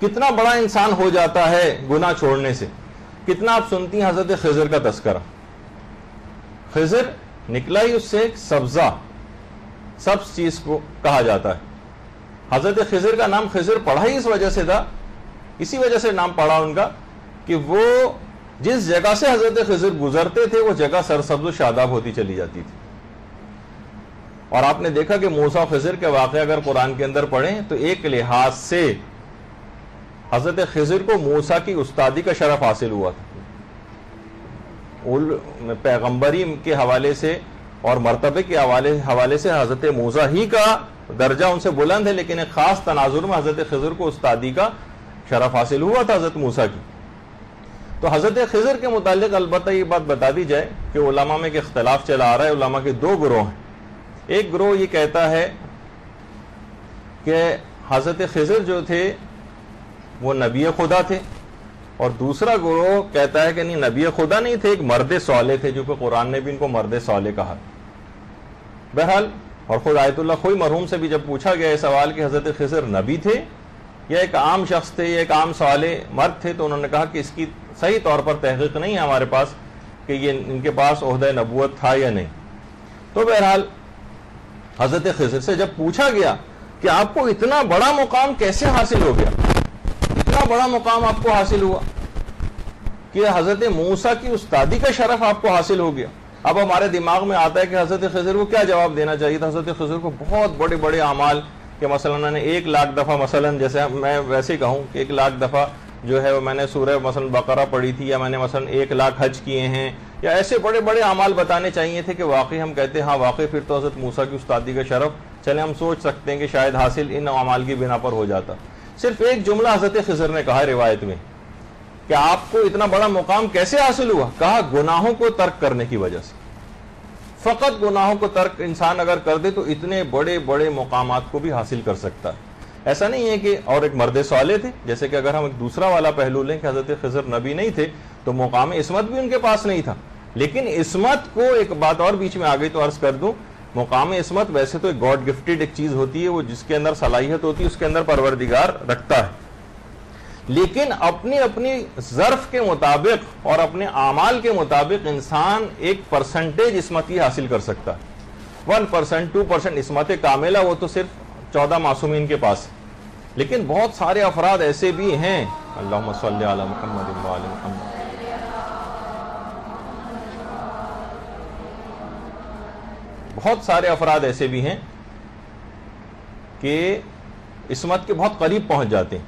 کتنا بڑا انسان ہو جاتا ہے گناہ چھوڑنے سے. کتنا آپ سنتی ہیں حضرت خضر کا تذکرہ. خضر نکلا ہی اس سے ایک سبز چیز کو کہا جاتا ہے. حضرت خضر کا نام خضر پڑھا ہی اس وجہ سے تھا, اسی وجہ سے نام پڑھا ان کا کہ وہ جس جگہ سے حضرت خضر گزرتے تھے وہ جگہ سرسبز و شاداب ہوتی چلی جاتی تھی. اور آپ نے دیکھا کہ موسیٰ و خضر کے واقعے اگر قرآن کے اندر پڑھیں تو ایک لحاظ سے حضرت خضر کو موسیٰ کی استادی کا شرف حاصل ہوا تھا. پیغمبری کے حوالے سے اور مرتبے کے حوالے سے حضرت موسیٰ ہی کا درجہ ان سے بلند ہے, لیکن ایک خاص تناظر میں حضرت خضر کو استادی کا شرف حاصل ہوا تھا حضرت موسیٰ کی. تو حضرت خضر کے متعلق البتہ یہ بات بتا دی جائے کہ علماء میں ایک اختلاف چلا آ رہا ہے. علماء کے دو گروہ ہیں. ایک گروہ یہ کہتا ہے کہ حضرت خضر جو تھے وہ نبی خدا تھے, اور دوسرا گروہ کہتا ہے کہ نہیں, نبی خدا نہیں تھے, ایک مرد صالح تھے, جو کہ قرآن نے بھی ان کو مرد صالح کہا. بہرحال, اور خود آیت اللہ خوئی مرحوم سے بھی جب پوچھا گیا یہ سوال کہ حضرت خضر نبی تھے یا ایک عام شخص تھے یا ایک عام صالح مرد تھے, تو انہوں نے کہا کہ اس کی صحیح طور پر تحقیق نہیں ہے ہمارے پاس کہ یہ ان کے پاس عہدہ نبوت تھا یا نہیں. تو بہرحال حضرت خضر سے جب پوچھا گیا کہ آپ کو اتنا بڑا مقام کیسے حاصل ہو گیا, اتنا بڑا مقام آپ کو حاصل ہوا کہ حضرت موسیٰ کی استادی کا شرف آپ کو حاصل ہو گیا. اب ہمارے دماغ میں آتا ہے کہ حضرت خضر کو کیا جواب دینا چاہیے تھا. حضرت خضر کو بہت بڑے بڑے اعمال کہ مثلا میں نے 1,00,000 دفعہ, مثلا جیسے میں ویسے کہوں کہ 1,00,000 دفعہ جو ہے میں نے سورہ مثلا بقرہ پڑھی تھی, یا میں نے مثلا 1,00,000 حج کیے ہیں, یا ایسے بڑے بڑے اعمال بتانے چاہیے تھے کہ واقعی ہم کہتے ہیں ہاں واقعی پھر تو حضرت موسیٰ کی استادی کا شرف چلے ہم سوچ سکتے ہیں کہ شاید حاصل ان اعمال کی بنا پر ہو جاتا. صرف ایک جملہ حضرت خضر نے کہا روایت میں کہ آپ کو اتنا بڑا مقام کیسے حاصل ہوا, کہا گناہوں کو ترک کرنے کی وجہ سے. فقط گناہوں کو ترک انسان اگر کر دے تو اتنے بڑے بڑے مقامات کو بھی حاصل کر سکتا ہے. ایسا نہیں ہے کہ, اور ایک مرد صالح تھے, جیسے کہ اگر ہم ایک دوسرا والا پہلو لیں کہ حضرت خضر نبی نہیں تھے تو مقام عصمت بھی ان کے پاس نہیں تھا, لیکن عصمت کو ایک بات اور بیچ میں آ گئی تو عرض کر دوں, مقام عصمت ویسے تو ایک گاڈ گفٹڈ ایک چیز ہوتی ہے, وہ جس کے اندر صلاحیت ہوتی ہے اس کے اندر پروردگار رکھتا ہے, لیکن اپنی اپنی ظرف کے مطابق اور اپنے اعمال کے مطابق انسان ایک پرسنٹیج عصمت کی حاصل کر سکتا ہے. 1%, 2% عصمت کاملہ وہ تو صرف 14 معصومین کے پاس, لیکن بہت سارے افراد ایسے بھی ہیں, اللہم صلی علی محمد و آل محمد, بہت سارے افراد ایسے بھی ہیں کہ عصمت کے بہت قریب پہنچ جاتے ہیں,